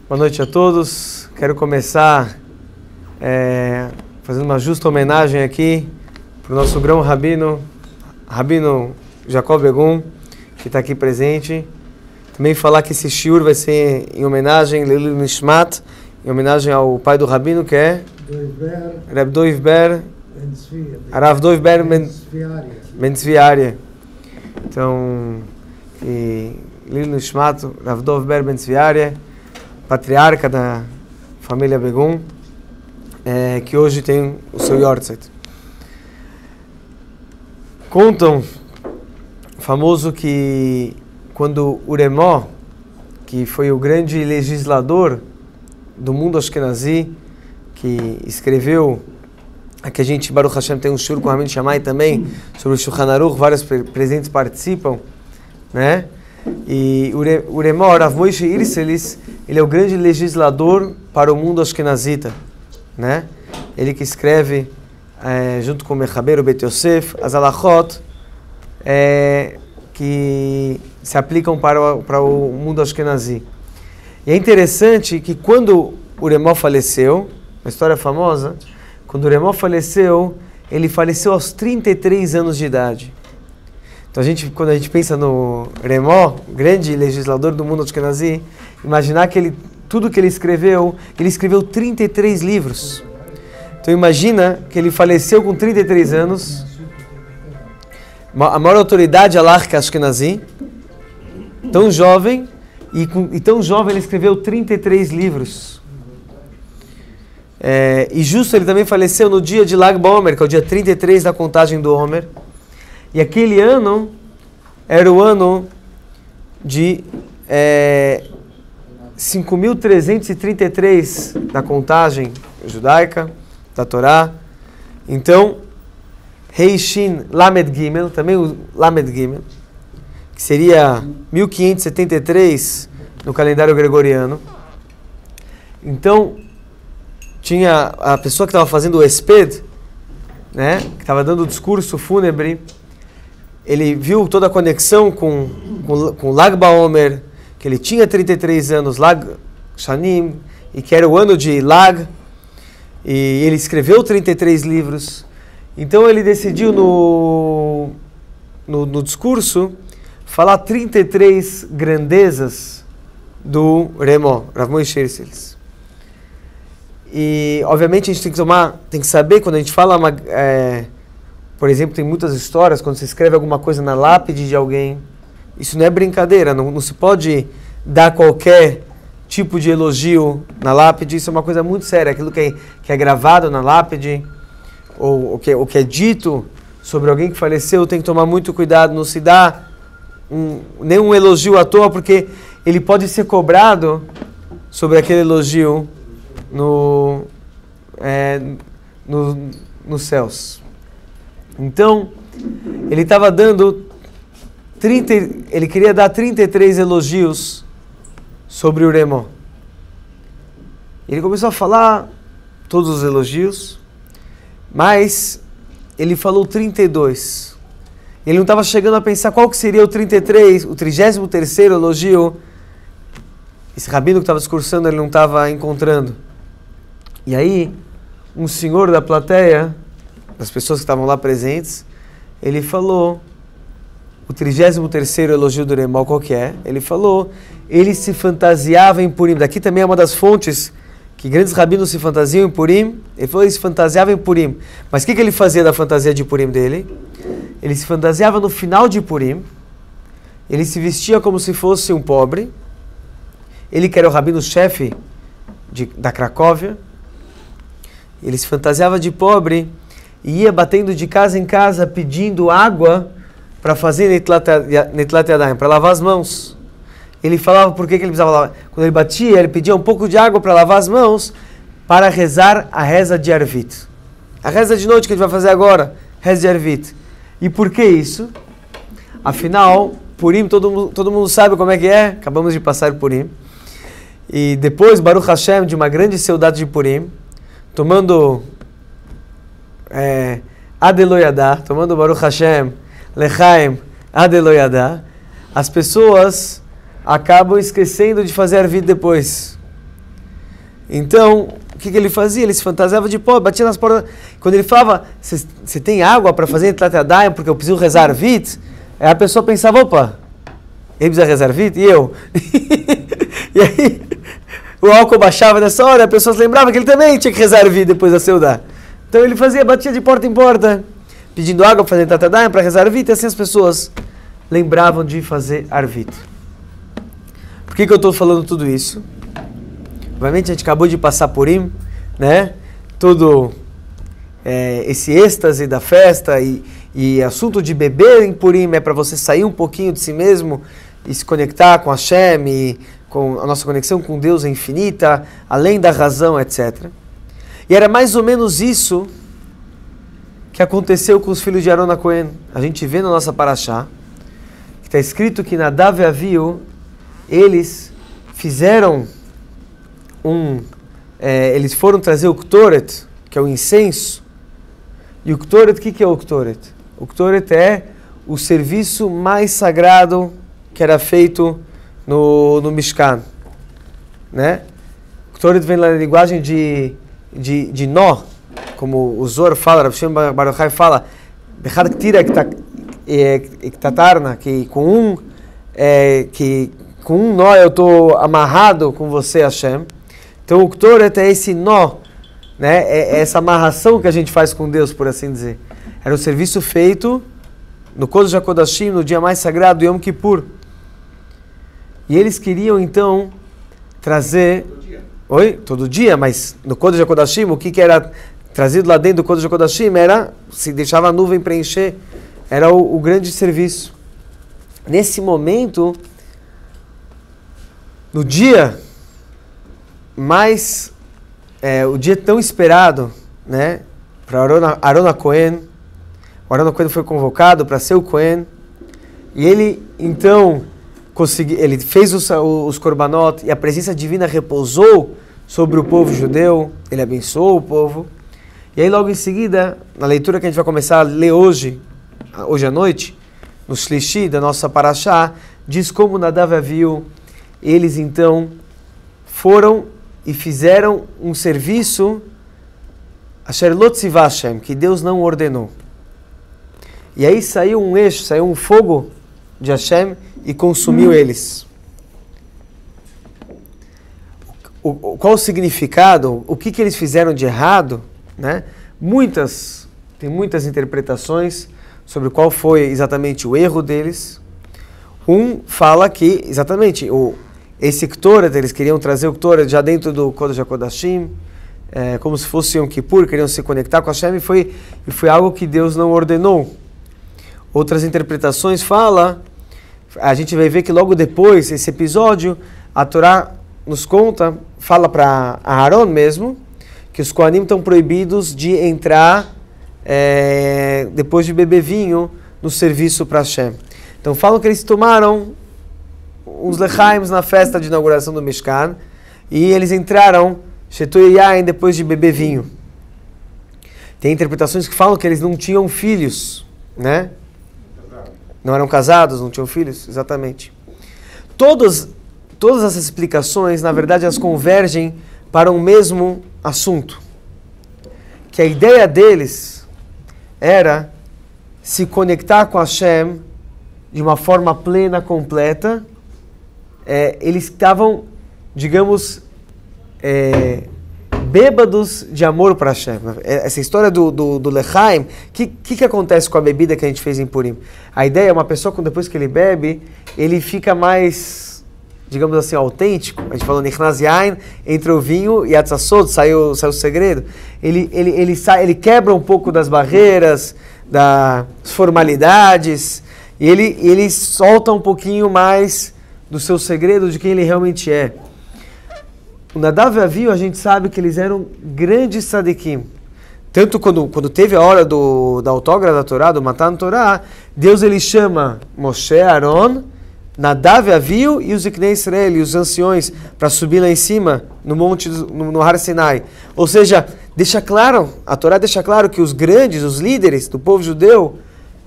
Boa noite a todos. Quero começar fazendo uma justa homenagem aqui para o nosso grão Rabino Jacob Begum, que está aqui presente. Também falar que esse shiur vai ser em homenagem Leilul Nishmat, em homenagem ao pai do Rabino, que é Reb Doiv Ber, Arav Doiv Ber Ben Tzvi Aryeh. Então, Leilul Nishmat, Rav Doiv Ber Ben Tzvi Aryeh, patriarca da família Begum, que hoje tem o seu Yortzeit. Contam, famoso, que quando Uremó, que foi o grande legislador do mundo Ashkenazi, que escreveu, aqui a gente, Baruch Hashem, tem um shur com o Ramin Shammai também, sobre o Shulchan Aruch, vários presentes participam, né? E Uremó, Rav Moshe Irselis, ele é o grande legislador para o mundo ashkenazita, né? Ele que escreve, junto com o Mechaber, o Bet Yosef, as halachot que se aplicam para o mundo ashkenazi. E é interessante que quando Uremó faleceu, uma história famosa, quando Uremó faleceu, ele faleceu aos 33 anos de idade. Então, quando a gente pensa no Uremó, grande legislador do mundo ashkenazi, imaginar que tudo que ele escreveu 33 livros. Então, imagina que ele faleceu com 33 anos, a maior autoridade halakha ashkenazi, tão jovem, e tão jovem ele escreveu 33 livros. E justo ele também faleceu no dia de Lag BaOmer, que é o dia 33 da contagem do Omer. E aquele ano era o ano de 5.333 da contagem judaica, da Torá. Então, Rei Shin Lamed Gimel, também o Lamed Gimel, que seria 1573 no calendário gregoriano. Então, tinha a pessoa que estava fazendo o Esped, né, que estava dando o discurso fúnebre. Ele viu toda a conexão com Lag BaOmer, que ele tinha 33 anos, Lag Shanim, e que era o ano de Lag, e ele escreveu 33 livros. Então ele decidiu no discurso falar 33 grandezas do Uremó, Rav Moshe Irselis. E obviamente a gente tem que saber, quando a gente fala por exemplo, tem muitas histórias, quando se escreve alguma coisa na lápide de alguém, isso não é brincadeira, não se pode dar qualquer tipo de elogio na lápide, isso é uma coisa muito séria, aquilo que é gravado na lápide, ou o que é dito sobre alguém que faleceu, tem que tomar muito cuidado, não se dá nenhum elogio à toa, porque ele pode ser cobrado sobre aquele elogio nos céus. Então, ele estava ele queria dar 33 elogios sobre o Uremó. Ele começou a falar todos os elogios, mas ele falou 32. Ele não estava chegando a pensar qual que seria o 33º elogio. Esse rabino que estava discursando, ele não estava encontrando. E aí, um senhor da plateia, das pessoas que estavam lá presentes, ele falou o 33º elogio do Uremó, qual que é? Ele falou, ele se fantasiava em Purim. Daqui também é uma das fontes que grandes rabinos se fantasiam em Purim. Ele falou, ele se fantasiava em Purim. Mas o que ele fazia da fantasia de Purim dele? Ele se fantasiava no final de Purim, ele se vestia como se fosse um pobre, ele que era o rabino-chefe da Cracóvia, ele se fantasiava de pobre e ia batendo de casa em casa pedindo água para fazer Netlat Yadayim, para lavar as mãos. Ele falava por que ele precisava lavar. Quando ele batia, ele pedia um pouco de água para lavar as mãos, para rezar a reza de Arvit. A reza de noite que a gente vai fazer agora, reza de Arvit. E por que isso? Afinal, Purim, todo mundo sabe como é que é, acabamos de passar Purim. E depois, Baruch Hashem, de uma grande saudade de Purim, tomando Adeloyadá, tomando Baruch Hashem, Lechaim, Adeloyadá, as pessoas acabam esquecendo de fazer Arvit depois. Então, o que ele fazia? Ele se fantasiava de pó, batia nas portas. Quando ele falava, você tem água para fazer Tlat Yadayim porque eu preciso rezar Arvit? Aí a pessoa pensava, opa, ele precisa rezar Arvit? E eu? E aí, o álcool baixava nessa hora, as pessoas lembravam que ele também tinha que rezar Arvit depois da Seudá. Então ele fazia, batia de porta em porta, pedindo água para fazer Tlat Yadayim, para rezar Arvit, e assim as pessoas lembravam de fazer Arvit. Por que eu estou falando tudo isso? Obviamente a gente acabou de passar por Purim, né? Todo esse êxtase da festa e assunto de beber em Purim é para você sair um pouquinho de si mesmo e se conectar com Hashem e com a nossa conexão com Deus é infinita, além da razão, etc. E era mais ou menos isso que aconteceu com os filhos de Aaron HaKohen. A gente vê na nossa Parashá, que está escrito que Nadav e Avihu, eles fizeram eles foram trazer o Ktoret, que é o incenso. E o Ktoret, o que é o Ktoret? O Ktoret é o serviço mais sagrado que era feito no Mishkan, né? O Ktoret vem na linguagem de nó, como o Zohar fala, Rav Shem Bar Yochai fala, Bechad Ktira Ektatarna, que com um nó eu estou amarrado com você, Hashem. Então o Ktoret é esse nó, né? É essa amarração que a gente faz com Deus, por assim dizer. Era o serviço feito no Kodesh HaKodashim, no dia mais sagrado, Yom Kippur. E eles queriam então trazer... Todo dia. Oi? Todo dia, mas no Kodesh HaKodashim, o que era trazido lá dentro do Kodesh HaKodashim era, se deixava a nuvem preencher, era o grande serviço. Nesse momento, no dia mais, o dia tão esperado, né, para Aaron HaKohen, o Aaron HaKohen foi convocado para ser o Kohen, e ele então ele fez os korbanot, e a presença divina repousou sobre o povo judeu, ele abençoou o povo, e aí logo em seguida, na leitura que a gente vai começar a ler hoje à noite, no Shlishi da nossa Parashá, diz como Nadav e Avihu, eles então foram e fizeram um serviço Asher lo tzivah Hashem, que Deus não ordenou. E aí saiu um fogo de Hashem e consumiu eles. Qual o significado? O que eles fizeram de errado? Né? Tem muitas interpretações sobre qual foi exatamente o erro deles. Um fala que, exatamente, esse Ktoret, eles queriam trazer o Ktoret já dentro do Kodesh HaKodashim, como se fosse Yom Kippur, queriam se conectar com Hashem, e foi algo que Deus não ordenou. Outras interpretações falam, a gente vai ver que logo depois, esse episódio, a Torá nos conta, fala para Aaron mesmo, que os Kohanim estão proibidos de entrar, depois de beber vinho, no serviço para Hashem. Então falam que eles tomaram uns lechaims na festa de inauguração do Mishkan, e eles entraram Shetui Yain depois de beber vinho. Tem interpretações que falam que eles não tinham filhos, né? Não eram casados, não tinham filhos, exatamente. Todas essas explicações, na verdade, elas convergem para um mesmo assunto. Que a ideia deles era se conectar com Hashem de uma forma plena, completa. Eles estavam, digamos, bêbados de amor para Hashem. Essa história do Lechaim, o que acontece com a bebida que a gente fez em Purim? A ideia é uma pessoa, depois que ele bebe, ele fica mais, digamos assim, autêntico. A gente falou Nichnas Yain, entra o vinho e Atzassod, saiu o segredo. Ele quebra um pouco das barreiras, das formalidades, e ele solta um pouquinho mais do seu segredo, de quem ele realmente é. O Nadav e Avihu, a gente sabe que eles eram grandes tzadikim. Tanto quando teve a hora da autógrafa da Torá, do Matan Torá, Deus ele chama Moshe, Aaron, Nadav e Avihu e os Ziknei Israel, e os anciões, para subir lá em cima, no monte, no Har Sinai. Ou seja, a Torá deixa claro que os grandes, os líderes do povo judeu,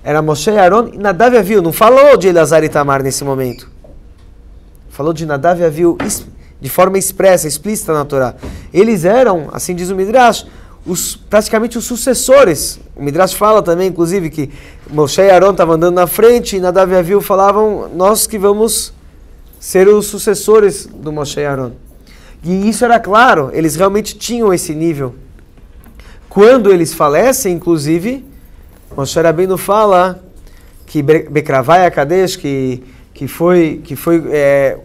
era Moshe, Aaron e Nadav e Avihu. Não falou de Elazar e Tamar nesse momento. Falou de Nadav e Avihu de forma expressa, explícita na Torá. Eles eram, assim diz o Midrash, praticamente os sucessores. O Midrash fala também, inclusive, que Moshe e Aaron estavam andando na frente e Nadav e Avihu falavam, nós que vamos ser os sucessores do Moshe e Aaron. E isso era claro, eles realmente tinham esse nível. Quando eles falecem, inclusive, Moshe Rabbeinu fala que Bekravai HaKadosh, que foi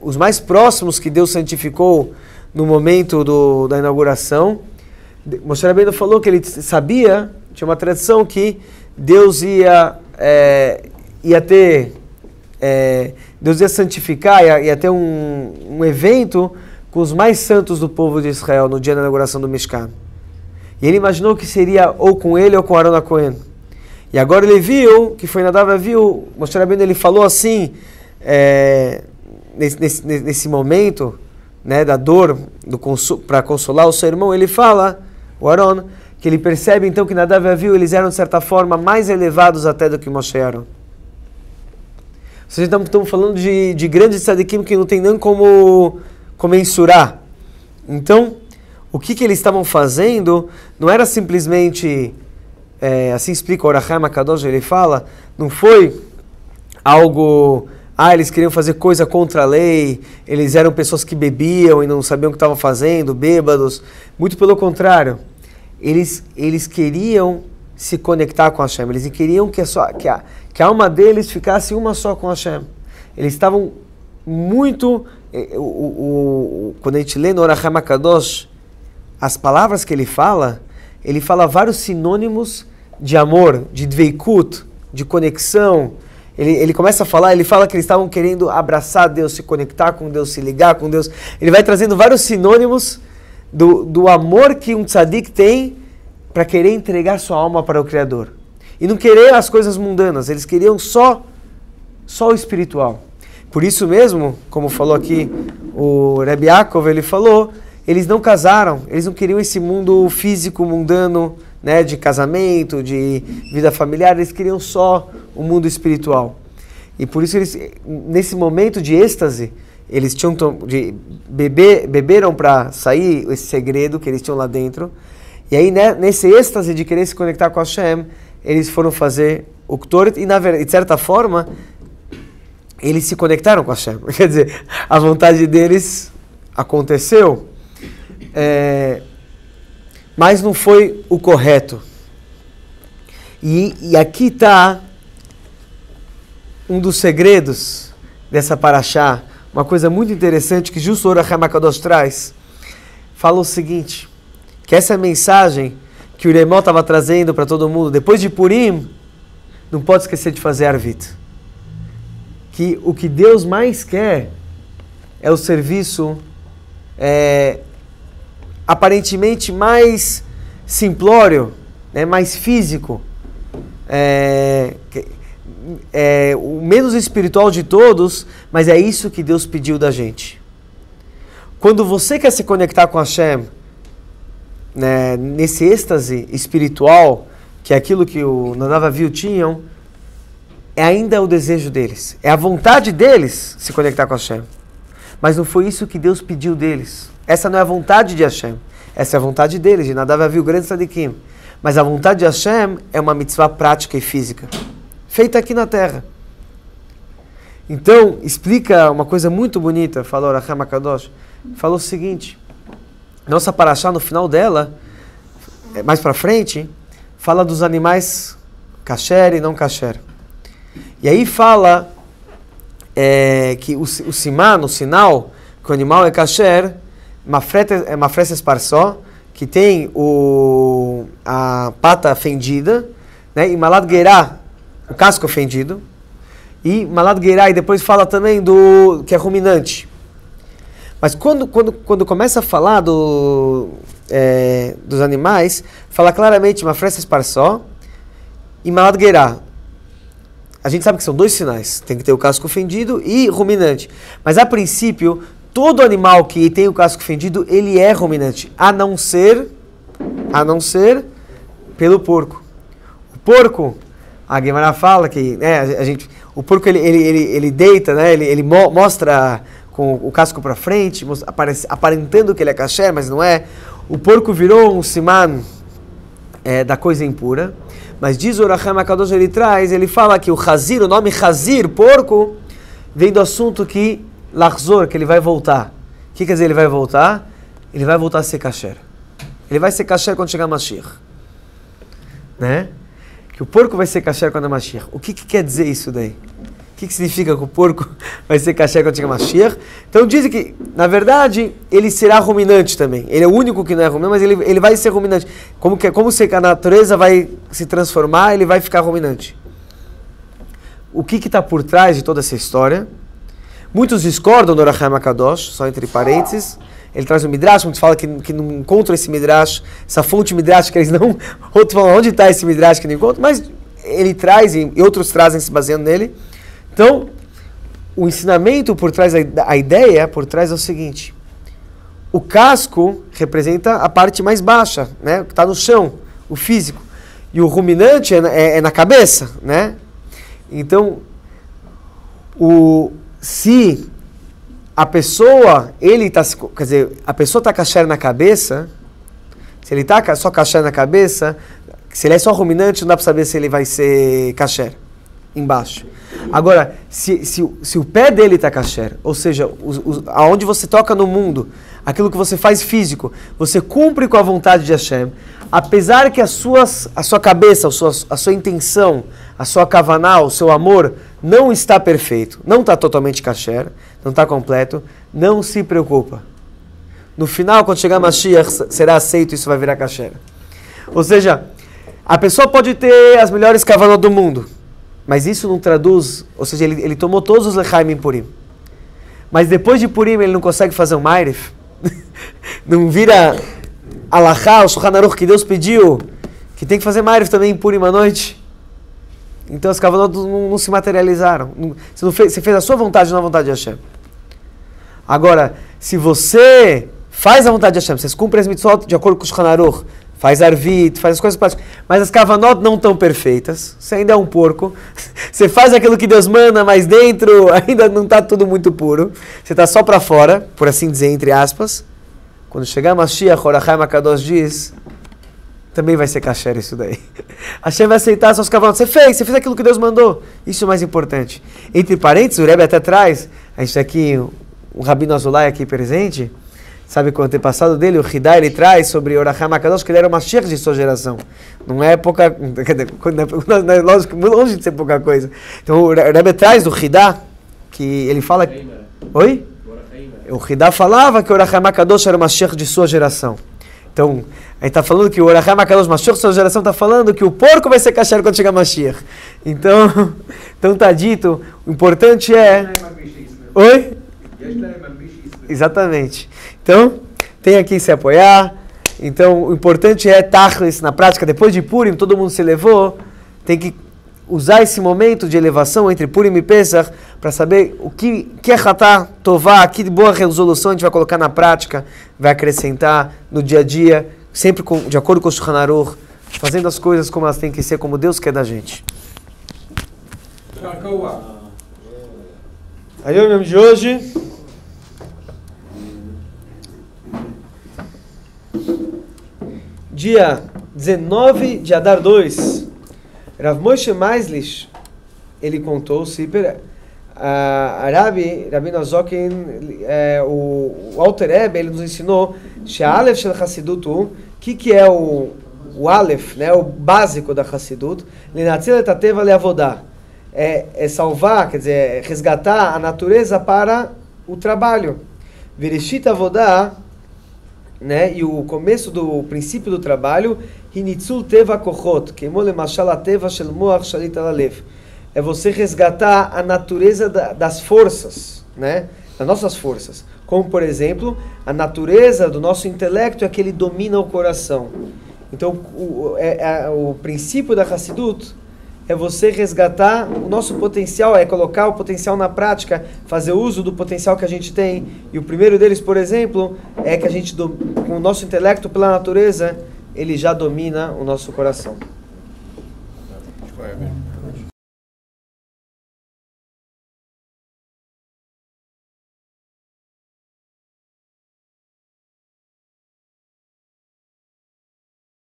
os mais próximos que Deus santificou no momento da inauguração. Moshe Rabbeinu falou que ele sabia, tinha uma tradição que Deus ia Deus ia santificar, ia ter um evento com os mais santos do povo de Israel no dia da inauguração do Mishkan. E ele imaginou que seria ou com ele ou com Aaron HaKohen. E agora ele viu, que foi Nadav e Avihu, Moshe Rabbeinu, ele falou assim, nesse momento, né, da dor, para consolar o seu irmão, ele fala, o Aaron, que ele percebe então que Nadav e Avihu, eles eram de certa forma mais elevados até do que Moshe e Aaron. Ou seja, estamos falando de grandes tzadikim que não tem nem como mensurar. Então, o que eles estavam fazendo não era simplesmente, assim explica o Or HaChaim HaKadosh, ele fala, não foi algo, eles queriam fazer coisa contra a lei, eles eram pessoas que bebiam e não sabiam o que estavam fazendo, bêbados. Muito pelo contrário, eles queriam se conectar com Hashem, eles queriam que a alma deles ficasse uma só com Hashem. Eles estavam muito, quando a gente lê no Or HaChaim HaKadosh, as palavras que ele fala vários sinônimos de amor, de dveikut, de conexão. Ele começa a falar, ele fala que eles estavam querendo abraçar Deus, se conectar com Deus, se ligar com Deus. Ele vai trazendo vários sinônimos do amor que um tzadik tem para querer entregar sua alma para o Criador. E não querer as coisas mundanas, eles queriam só o espiritual. Por isso mesmo, como falou aqui o Rebbe Yaakov, ele falou, eles não casaram, eles não queriam esse mundo físico, mundano, né, de casamento, de vida familiar, eles queriam só o mundo espiritual. E por isso eles, nesse momento de êxtase, eles tinham beberam para sair esse segredo que eles tinham lá dentro. E aí, né, nesse êxtase de querer se conectar com Hashem, eles foram fazer o Ktoret e, de certa forma, eles se conectaram com Hashem. Quer dizer, a vontade deles aconteceu, mas não foi o correto. E aqui está um dos segredos dessa paraxá, uma coisa muito interessante que justo o Or HaChaim HaKadosh traz. Fala o seguinte, que essa mensagem que o Uremó estava trazendo para todo mundo, depois de Purim, não pode esquecer de fazer Arvit. Que o que Deus mais quer é o serviço aparentemente mais simplório, né, mais físico, o menos espiritual de todos, mas é isso que Deus pediu da gente. Quando você quer se conectar com Hashem, né, nesse êxtase espiritual, que é aquilo que o Nadav e Avihu tinham, é ainda o desejo deles, é a vontade deles se conectar com Hashem. Mas não foi isso que Deus pediu deles. Essa não é a vontade de Hashem, essa é a vontade deles, de Nadav e Avihu, grandes tzadikim. Mas a vontade de Hashem é uma mitzvah prática e física, feita aqui na terra. Então, explica uma coisa muito bonita, falou Or HaChaim HaKadosh, falou o seguinte, nossa paraxá, no final dela, mais para frente, fala dos animais kasher e não kasher. E aí fala que o siman, o sinal, que o animal é kasher, mafreses esparsó, que tem a pata fendida, né, e malad geirá, o casco fendido, e malad geirá, e depois fala também do que é ruminante. Mas quando começa a falar dos animais, fala claramente mafreses esparsó e malad geirá. A gente sabe que são dois sinais, tem que ter o casco fendido e ruminante. Mas a princípio, todo animal que tem o casco fendido, ele é ruminante, a não ser pelo porco. O porco, a Guimara fala que, né, o porco ele deita, né, ele mostra com o casco para frente, aparentando que ele é kasher, mas não é. O porco virou um siman da coisa impura. Mas diz o Ohr HaChaim HaKadosh, ele fala que o chazir, o nome chazir, porco, vem do assunto que lachzor, que ele vai voltar. O que quer dizer ele vai voltar? Ele vai voltar a ser kasher. Ele vai ser kasher quando chegar Mashiach. Né? Que o porco vai ser kasher quando é Mashiach. O que quer dizer isso daí? O que significa que o porco vai ser kasher quando chegar Mashiach? Então dizem que, na verdade, ele será ruminante também. Ele é o único que não é ruminante, mas ele vai ser ruminante. Como se a natureza vai se transformar, ele vai ficar ruminante. O que está por trás de toda essa história? Muitos discordam do Ohr HaChaim HaKadosh, só entre parênteses. Ele traz um midrash, muitos falam que não encontram esse midrash, essa fonte midrash que eles não... Outros falam, onde está esse midrash que não encontram? Mas ele traz, e outros trazem se baseando nele. Então, o ensinamento por trás, a ideia por trás é o seguinte. O casco representa a parte mais baixa, né? Que está no chão, o físico. E o ruminante é na cabeça, né? Então, se a pessoa, a pessoa está kasher na cabeça, se ele está só kasher na cabeça, se ele é só ruminante, não dá para saber se ele vai ser kasher embaixo. Agora, se o pé dele está kasher, ou seja, aonde você toca no mundo, aquilo que você faz físico, você cumpre com a vontade de Hashem, apesar que a sua cabeça, a sua intenção, a sua kavaná, o seu amor, não está perfeito, não está totalmente kasher, não está completo, não se preocupa. No final, quando chegar Mashiach, será aceito e isso vai virar kasher. Ou seja, a pessoa pode ter as melhores kavanot do mundo, mas isso não traduz, ou seja, ele tomou todos os lechaim em Purim. Mas depois de Purim ele não consegue fazer um Ma'ariv? Não vira alachá, o Shulchan Aruch que Deus pediu, que tem que fazer Ma'ariv também em Purim à noite? Então as kavanot não se materializaram. Você fez a sua vontade, não a vontade de Hashem. Agora, se você faz a vontade de Hashem, você cumpre as mitzvot de acordo com o Shulchan Aruch, faz arvit, faz as coisas práticas, mas as kavanot não estão perfeitas, você ainda é um porco, você faz aquilo que Deus manda, mas dentro ainda não está tudo muito puro, você está só para fora, por assim dizer, entre aspas. Quando chegar Mashiach, Ohr HaChaim HaKadosh diz, também vai ser kasher isso daí. Hashem vai aceitar as suas kavanot, você fez aquilo que Deus mandou, isso é o mais importante. Entre parênteses, o Rebbe até traz, a gente tem aqui um Rabino Azulay aqui presente, sabe que o antepassado dele, o Hidá, ele traz sobre Ohr HaChaim HaKadosh que ele era o Mashiach de sua geração. Não é pouca... Lógico, longe de ser pouca coisa. Então o Rebbe traz do Hidá, que ele fala... Oi? O Hidá falava que o Ohr HaChaim HaKadosh era o Mashiach de sua geração. Então, a gente está falando que o Ohr HaChaim HaKadosh, Mashiach de sua geração, está falando que o porco vai ser kasher quando chegar Mashiach. Então está dito, o importante é... Oi? Exatamente. Então, tem aqui se apoiar. Então, o importante é tachlis na prática. Depois de Purim, todo mundo se elevou. Tem que usar esse momento de elevação entre Purim e Pesach para saber o que é Hatá Tová, que boa resolução a gente vai colocar na prática, vai acrescentar no dia a dia, sempre de acordo com o Shulchan Aruch, fazendo as coisas como elas têm que ser, como Deus quer da gente. Aí o nome de hoje... Dia 19 de Adar 2, Rav Moshe Meislish, ele contou, Rabi Nozokin, o Alter Rebbe, ele nos ensinou, She'alef shel Hasidut, que é o Aleph, né, o básico da Hasidut, Lenatzil et hateva leavodah, é salvar, quer dizer, resgatar a natureza para o trabalho. Virishit avodah, né? E o começo do princípio do trabalho, Hinitzul teva kochot, keimo lemashal ateva shel moach shalit al alev. É você resgatar a natureza das forças, né? Das nossas forças. Como, por exemplo, a natureza do nosso intelecto é que ele domina o coração. Então, o princípio da Hassidut é você resgatar o nosso potencial, é colocar o potencial na prática, fazer uso do potencial que a gente tem. E o primeiro deles, por exemplo, é que a gente, com o nosso intelecto pela natureza, ele já domina o nosso coração.